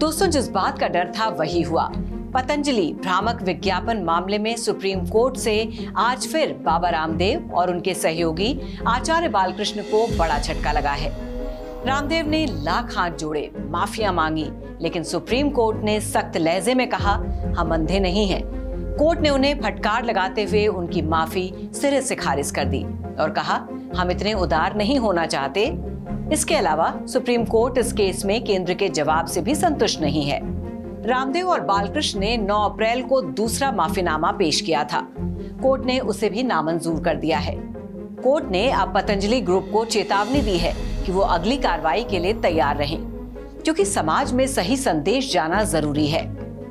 दोस्तों, जिस बात का डर था वही हुआ। पतंजलि भ्रामक विज्ञापन मामले में सुप्रीम कोर्ट से आज फिर बाबा रामदेव और उनके सहयोगी आचार्य बालकृष्ण को बड़ा झटका लगा है। रामदेव ने लाख हाथ जोड़े, माफिया मांगी, लेकिन सुप्रीम कोर्ट ने सख्त लहजे में कहा, हम अंधे नहीं हैं। कोर्ट ने उन्हें फटकार लगाते हुए उनकी माफी सिरे से खारिज कर दी और कहा, हम इतने उदार नहीं होना चाहते। इसके अलावा सुप्रीम कोर्ट इस केस में केंद्र के जवाब से भी संतुष्ट नहीं है। रामदेव और बालकृष्ण ने 9 अप्रैल को दूसरा माफीनामा पेश किया था। कोर्ट ने उसे भी नामंजूर कर दिया है। कोर्ट ने अब पतंजलि ग्रुप को चेतावनी दी है कि वो अगली कार्रवाई के लिए तैयार रहें, क्योंकि समाज में सही संदेश जाना जरूरी है।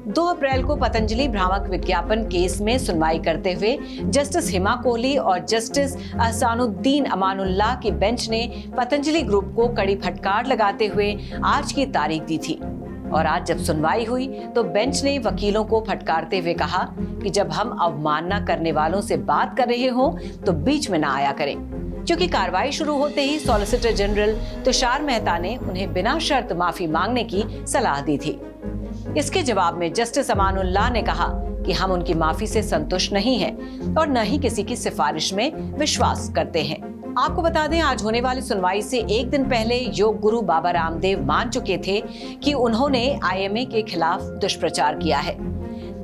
2 अप्रैल को पतंजलि भ्रामक विज्ञापन केस में सुनवाई करते हुए जस्टिस हिमा कोहली और जस्टिस अहसानुद्दीन अमानुल्लाह की बेंच ने पतंजलि ग्रुप को कड़ी फटकार लगाते हुए आज की तारीख दी थी। और आज जब सुनवाई हुई तो बेंच ने वकीलों को फटकारते हुए कहा कि जब हम अवमानना करने वालों से बात कर रहे हो तो बीच में ना आया करें, क्योंकि कार्रवाई शुरू होते ही सॉलिसिटर जनरल तुषार मेहता ने उन्हें बिना शर्त माफी मांगने की सलाह दी थी। इसके जवाब में जस्टिस अमानुल्लाह ने कहा कि हम उनकी माफी से संतुष्ट नहीं हैं और न ही किसी की सिफारिश में विश्वास करते हैं। आपको बता दें, आज होने वाली सुनवाई से एक दिन पहले योग गुरु बाबा रामदेव मान चुके थे कि उन्होंने आईएमए के खिलाफ दुष्प्रचार किया है।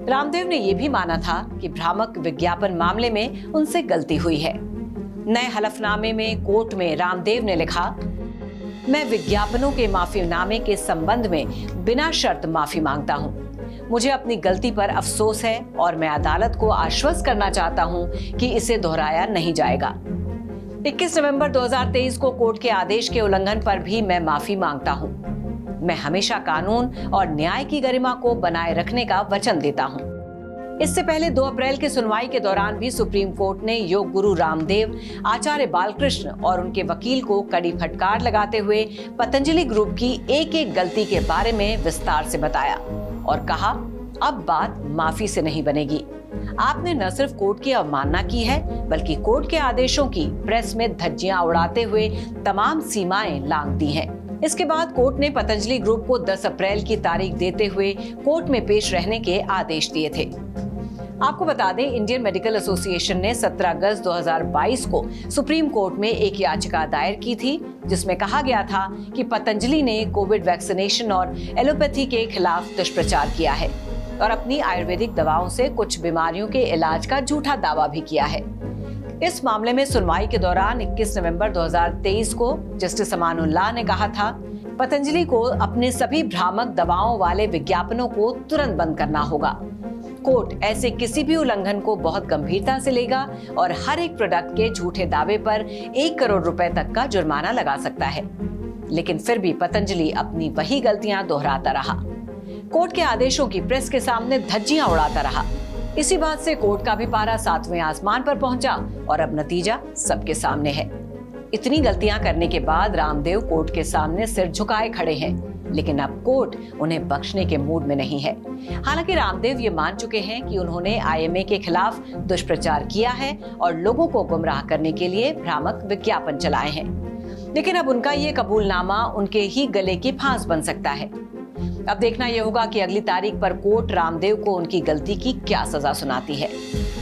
रामदेव ने यह भी माना था कि भ्रामक विज्ञापन मामले में उनसे गलती हुई है। नए हलफनामे में कोर्ट में रामदेव ने लिखा, मैं विज्ञापनों के माफीनामे के संबंध में बिना शर्त माफी मांगता हूँ। मुझे अपनी गलती पर अफसोस है और मैं अदालत को आश्वस्त करना चाहता हूँ कि इसे दोहराया नहीं जाएगा। 21 नवंबर 2023 को कोर्ट के आदेश के उल्लंघन पर भी मैं माफी मांगता हूँ। मैं हमेशा कानून और न्याय की गरिमा को बनाए रखने का वचन देता हूँ। इससे पहले 2 अप्रैल की सुनवाई के दौरान भी सुप्रीम कोर्ट ने योग गुरु रामदेव, आचार्य बालकृष्ण और उनके वकील को कड़ी फटकार लगाते हुए पतंजलि ग्रुप की एक-एक गलती के बारे में विस्तार से बताया और कहा, अब बात माफी से नहीं बनेगी। आपने न सिर्फ कोर्ट की अवमानना की है, बल्कि कोर्ट के आदेशों की प्रेस में धज्जियां उड़ाते हुए तमाम सीमाएं लांघ दी हैं। इसके बाद कोर्ट ने पतंजलि ग्रुप को 10 अप्रैल की तारीख देते हुए कोर्ट में पेश रहने के आदेश दिए थे। आपको बता दें, इंडियन मेडिकल एसोसिएशन ने 17 अगस्त 2022 को सुप्रीम कोर्ट में एक याचिका दायर की थी, जिसमें कहा गया था कि पतंजलि ने कोविड वैक्सीनेशन और एलोपैथी के खिलाफ दुष्प्रचार किया है और अपनी आयुर्वेदिक दवाओं से कुछ बीमारियों के इलाज का झूठा दावा भी किया है। इस मामले में सुनवाई के दौरान 21 नवंबर 2023 को जस्टिस अमानुल्लाह ने कहा था, पतंजलि को अपने सभी भ्रामक दवाओं वाले विज्ञापनों को तुरंत बंद करना होगा। कोर्ट ऐसे किसी भी उल्लंघन को बहुत गंभीरता से लेगा और हर एक प्रोडक्ट के झूठे दावे पर 1 करोड़ रुपए तक का जुर्माना लगा सकता है। लेकिन फिर भी पतंजलि अपनी वही गलतियां दोहराता रहा। कोर्ट के आदेशों की प्रेस के सामने धज्जियां उड़ाता रहा। इसी बात से कोर्ट का भी पारा 7वें आसमान पर पहुंचा और अब नतीजा सबके सामने है। इतनी गलतियां करने के बाद रामदेव कोर्ट के सामने सिर झुकाए खड़े हैं, लेकिन अब कोर्ट उन्हें बख्शने के मूड में नहीं है। हालांकि रामदेव ये मान चुके हैं कि उन्होंने आईएमए के खिलाफ दुष्प्रचार किया है और लोगों को गुमराह करने के लिए भ्रामक विज्ञापन चलाए हैं, लेकिन अब उनका ये कबूलनामा उनके ही गले की फांस बन सकता है। अब देखना यह होगा कि अगली तारीख पर कोर्ट रामदेव को उनकी गलती की क्या सजा सुनाती है।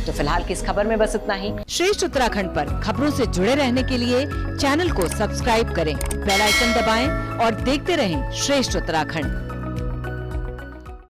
तो फिलहाल की इस खबर में बस इतना ही। श्रेष्ठ उत्तराखंड पर खबरों से जुड़े रहने के लिए चैनल को सब्सक्राइब करें, बेल आइकन दबाएं और देखते रहें श्रेष्ठ उत्तराखंड।